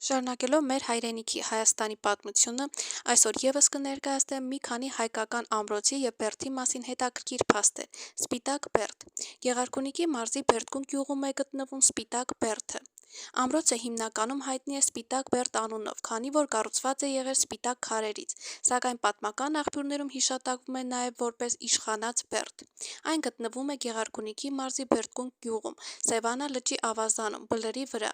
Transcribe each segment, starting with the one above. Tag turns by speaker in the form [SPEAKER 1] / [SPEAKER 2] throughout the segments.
[SPEAKER 1] Շարունակելով մեր հայրենիքի Հայաստանի պատմությունը, այսօր ևս կներկայացնեմ մի քանի հայկական ամրոցի և բերդի մասին հետաքրքիր փաստեր։ Սպիտակ բերդ։ Գեղարքունիքի մարզի Բերդկուն գյուղում է գտնվում Սպիտակ բերդը։ Ամրոցը հիմնականում հայտնի է Սպիտակ բերդ անունով, քանի որ կառուցված է եղել սպիտակ քարերից, սակայն պատմական աղբյուրներում հիշատակվում է նաև որպես իշխանած բերդ։ Այն գտնվում է Գեղարքունիքի մարզի Բերդկուն գյուղում, Սևանա լճի ավազանում, Բլրի վրա։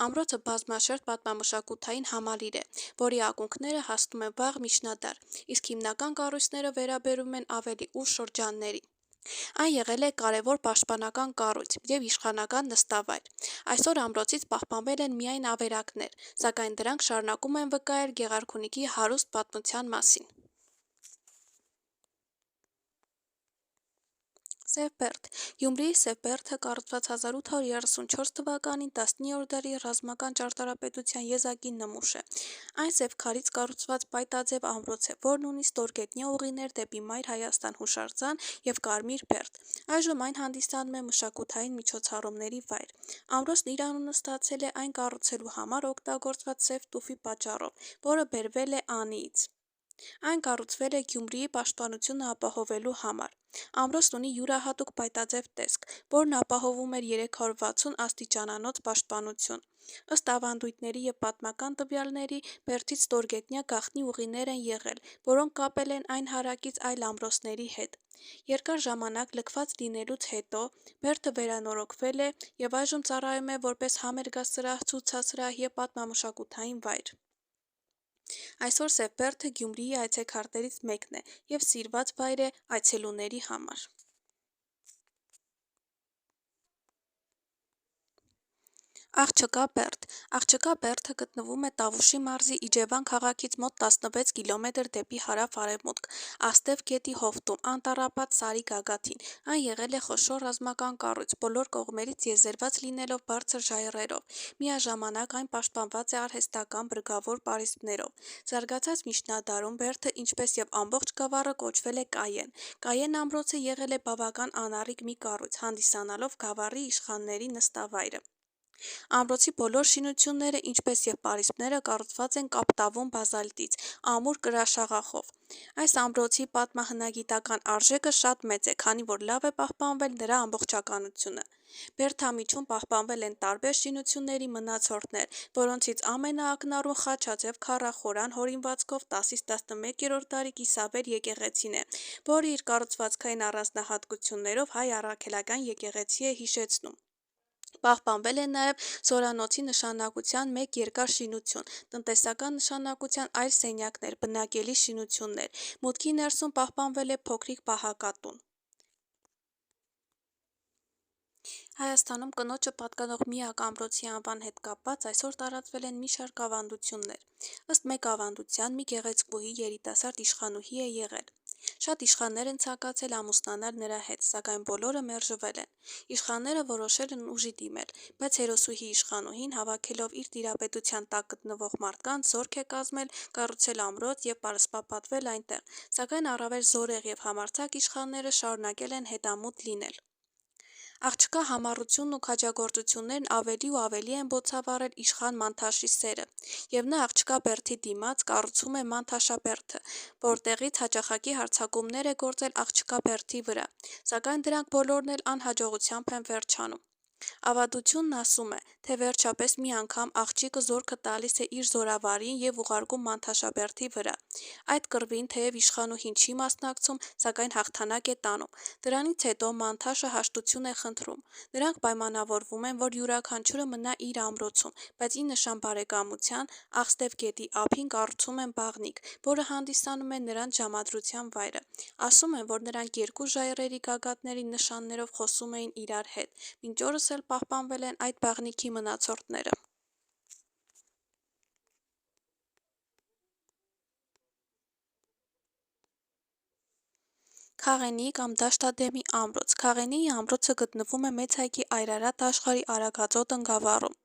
[SPEAKER 1] Ամրոցը բազմաշերտ պատմամշակութային համալիր է, որի ակունքները հասնում են վաղ միջնադար, իսկ հիմնական կառույցները վերաբերում են ավելի ուշ շրջաններին։ Այն եղել է կարևոր պաշտպանական կառույց և իշխանական նստավայր։ Այսօր ամրոցից պահպանվել են միայն ավերակներ, սակայն դրանք շարունակում են վկայել Գեղարքունիքի հարուստ պատմության մասին։ Սև բերդ։ Գյումրիի Սև բերդը կառուցված 1834 թվականին 19-րդ դարի ռազմական ճարտարապետության եզակի նմուշ է։ Այն սև քարից կառուցված պայտաձև ամրոց է, որն ունի ստորգետնյա ուղիներ դեպի Մայր Հայաստան հուշարձան և Կարմիր բերդ։ Այժմ այն հանդիսանում է մշակութային միջոցառումների վայր։ Ամրոցն իր անունը ստացել է այն կառուցելու համար օգտագործված սև տուֆի պատճառով, որը բերվել է Անիից։ Այն կառուցվել է Գյումրիի պաշտպանությունը ապահովելու համար։ Ամրոցն ունի յուրահատուկ պայտաձև տեսք, որն ապահովում էր 360 աստիճանանոց պաշտպանություն։ Ըստ ավանդույթների և պատմական տվյալների, բերդից ստորգետնյա գաղտնի ուղիներ են եղել, որոնք կապել են այն հարակից այլ ամրոցների հետ։ Երկար ժամանակ լքված լինելուց հետո բերդը վերանորոգվել է և այժմ ծառայում է որպես համերգասրահ, ցուցասրահ և պատմամշակութային վայր։ Այսօր Սև բերդը Գյումրիի այցեքարտերից մեկն է և սիրված վայր է այցելուների համար։ Աղջկա բերդ։ Աղջկա բերդը գտնվում է Տավուշի մարզի Իջևան քաղաքից մոտ 16 կիլոմետր դեպի հարավ-արևմուտք, Աստև գետի հովտում, անտառապատ Սարի գագաթին։ Այն եղել է խոշոր ռազմական կառույց, բոլոր կողմերից եզերված լինելով բարձր ժայռերով։ Միաժամանակ այն պաշտպանված է արհեստական բրգավոր պարիսպներով։ Զարգացած միջնադարում բերդը, ինչպես և ամբողջ գավառը, կոչվել է Կայեն։ Կայեն ամրոցը եղել է բավական անառիկ մի կառույց, հանդիսանալով գավառի իշխանների նստավայրը։ Ամրոցի բոլոր շինությունները, ինչպես և պարիսպները, կառուցված են կապտավուն բազալտից, ամուր կրաշաղախով։ Այս ամրոցի պատմահնագիտական արժեքը շատ մեծ է, քանի որ լավ է պահպանվել նրա ամբողջականությունը։ Բերդամիջում պահպանվել են տարբեր շինությունների մնացորդներ, որոնցից ամենաակնառուն խաչաձև քառախորան հորինվածքով 10-11-րդ դարի կիսավեր եկեղեցին է, որը իր կառուցվածքային առանձնահատկություններով հայ առաքելական եկեղեցի է հիշեցնում։ Պահպանվել է նաև զորանոցի նշանակության մեկ երկար շինություն, տնտեսական նշանակության այլ սենյակներ, բնակելի շինություններ։ Մուտքի ներսում պահպանվել է փոքրիկ պահակատուն։ Հայաստանում կնոջը պատկանող միակ ամրոցի անվան հետ կապված այսօր տարածվել են մի շարք ավանդություններ։ Ըստ մեկ ավանդության, մի գեղեցկուհի երիտասարդ իշխանուհի է եղել։ Շատ իշխաններ են ցանկացել ամուսնանալ նրա հետ, սակայն բոլորը մերժվել են։ Իշխանները որոշել են ուժի դիմել, բայց հերոսուհի իշխանուհին, հավաքելով իր տիրապետության տակ գտնվող մարդկանց, զորք է կազմել, կառուցել ամրոց և պարսպապատվել այնտեղ, սակայն առավել զորեղ և համարձակ իշխանները շարունակել են հետամուտ լինել։ Աղջկա համառությունն ու քաջագործություններն ավելի ու ավելի են բոցավառել իշխան Մանթաշի սերը, և նա աղջկա բերդի դիմաց կառուցում է Մանթաշաբերդը, որտեղից հաճախակի հարձակումներ է գործել աղջկա բերդի վրա, սակայն դրանք բոլորն էլ անհաջողությամբ են վերջանում։ Ավանդությունն ասում է, թե վերջապես մի անգամ աղջիկը զորքը տալիս է իր զորավարին և ուղարկում Մանթաշաբերդի վրա։ Այդ կռվին թեև իշխանուհին չի մասնակցում, սակայն հաղթանակ է տանում։ Դրանից հետո Մանթաշը հաշտություն է խնդրում։ Նրանք պայմանավորվում են, որ յուրաքանչյուրը մնա իր ամրոցում, բայց ի նշան բարեկամության Աղստև գետի ափին կառուցում են բաղնիք, որը հանդիսանում է նրանց ժամադրության վայրը։ Ասում են, որ նրանք երկու ժայռերի գագաթների նշաններով խոսում էին իրար հետ։ Մինչ օրս էլ պահպանվել են այդ բաղնիքի մնացորդները։ Քաղենիի կամ Դաշտադեմի ամրոց։ Քաղենիի ամրոցը գտնվում է Մեծ Հայքի Այրարատ աշխարհի Արագածոտ ընկավառում։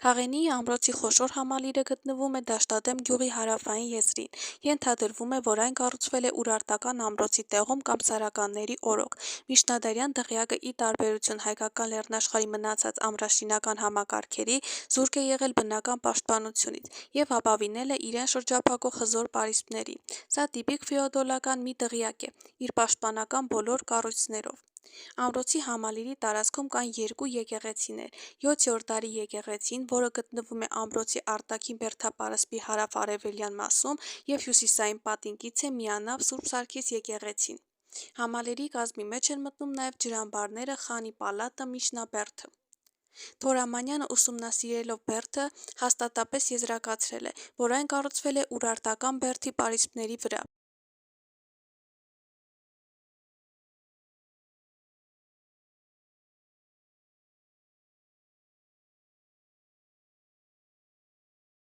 [SPEAKER 1] Քաղենիի ամրոցի խոշոր համալիրը գտնվում է Դաշտադեմ գյուղի հարավային եզրին։ Ենթադրվում է, որ այն կառուցվել է Ուրարտական ամրոցի տեղում կամ Սարականների օրոք։ Միջնադարյան դղյակը, ի տարբերություն հայկական լեռնաշխարհի մնացած ամրաշինական համակարգերի, զուրկ է եղել բնական պաշտպանությունից և ապավինել է իրեն շրջափակող հզոր պարիսպների։ Սա տիպիկ ֆեոդալական մի դղյակ է՝ իր պաշտպանական բոլոր կառույցներով։ Ամրոցի համալիրի տարածքում կան երկու եկեղեցիներ՝ 7-րդ դարի եկեղեցին, որը գտնվում է ամրոցի արտաքին բերդապարսպի հարավ-արևելյան մասում, և հյուսիսային պատինկից է միանավ Սուրբ Սարգիս եկեղեցին։ Համալիրի կազմի մեջ են մտնում նաև ջրամբարները, խանի պալատը, միջնաբերդը։ Թորամանյանը ուսումնասիրելով բերդը հաստատապես եզրակացրել է, որ այն կառուցվել է ուրարտական բերդի պարիսպների վրա։